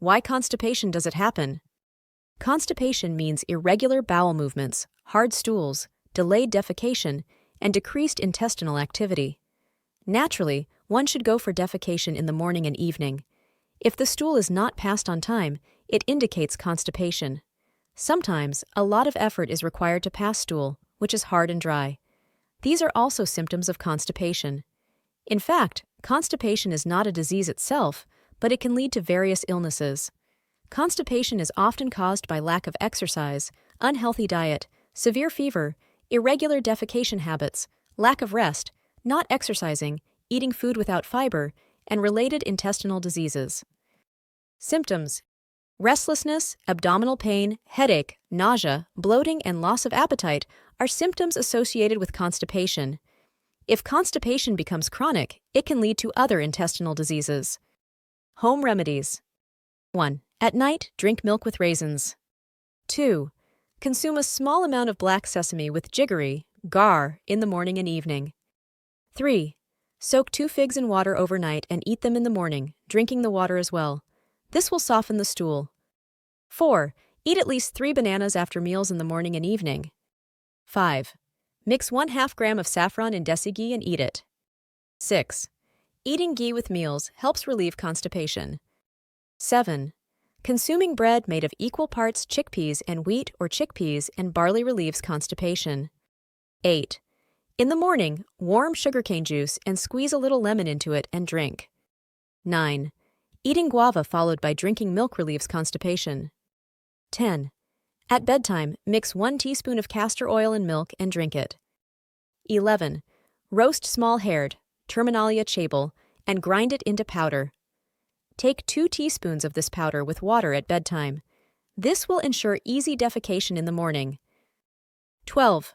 Why constipation does it happen? Constipation means irregular bowel movements, hard stools, delayed defecation, and decreased intestinal activity. Naturally, one should go for defecation in the morning and evening. If the stool is not passed on time, it indicates constipation. Sometimes, a lot of effort is required to pass stool, which is hard and dry. These are also symptoms of constipation. In fact, constipation is not a disease itself, but it can lead to various illnesses. Constipation is often caused by lack of exercise, unhealthy diet, severe fever, irregular defecation habits, lack of rest, not exercising, eating food without fiber, and related intestinal diseases. Symptoms: restlessness, abdominal pain, headache, nausea, bloating, and loss of appetite are symptoms associated with constipation. If constipation becomes chronic, it can lead to other intestinal diseases. Home remedies. 1. At night, drink milk with raisins. 2. Consume a small amount of black sesame with jiggery, gar, in the morning and evening. 3. Soak 2 figs in water overnight and eat them in the morning, drinking the water as well. This will soften the stool. 4. Eat at least 3 bananas after meals in the morning and evening. 5. Mix 1/2 gram of saffron in desi ghee and eat it. 6. Eating ghee with meals helps relieve constipation. 7. Consuming bread made of equal parts chickpeas and wheat or chickpeas and barley relieves constipation. 8. In the morning, warm sugarcane juice and squeeze a little lemon into it and drink. 9. Eating guava followed by drinking milk relieves constipation. 10. At bedtime, mix 1 teaspoon of castor oil in milk and drink it. 11. Roast small-haired, Terminalia chabel, and grind it into powder. Take 2 teaspoons of this powder with water at bedtime. This will ensure easy defecation in the morning. 12.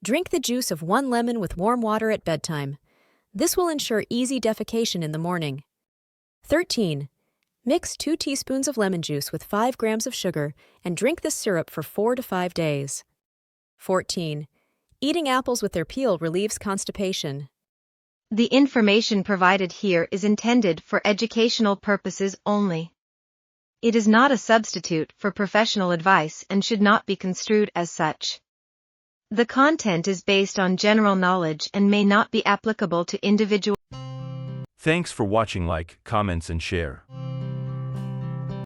Drink the juice of 1 lemon with warm water at bedtime. This will ensure easy defecation in the morning. 13. Mix 2 teaspoons of lemon juice with 5 grams of sugar and drink this syrup for 4 to 5 days. 14. Eating apples with their peel relieves constipation. The information provided here is intended for educational purposes only. It is not a substitute for professional advice and should not be construed as such. The content is based on general knowledge and may not be applicable to individual. Thanks for watching. Like, comments and share.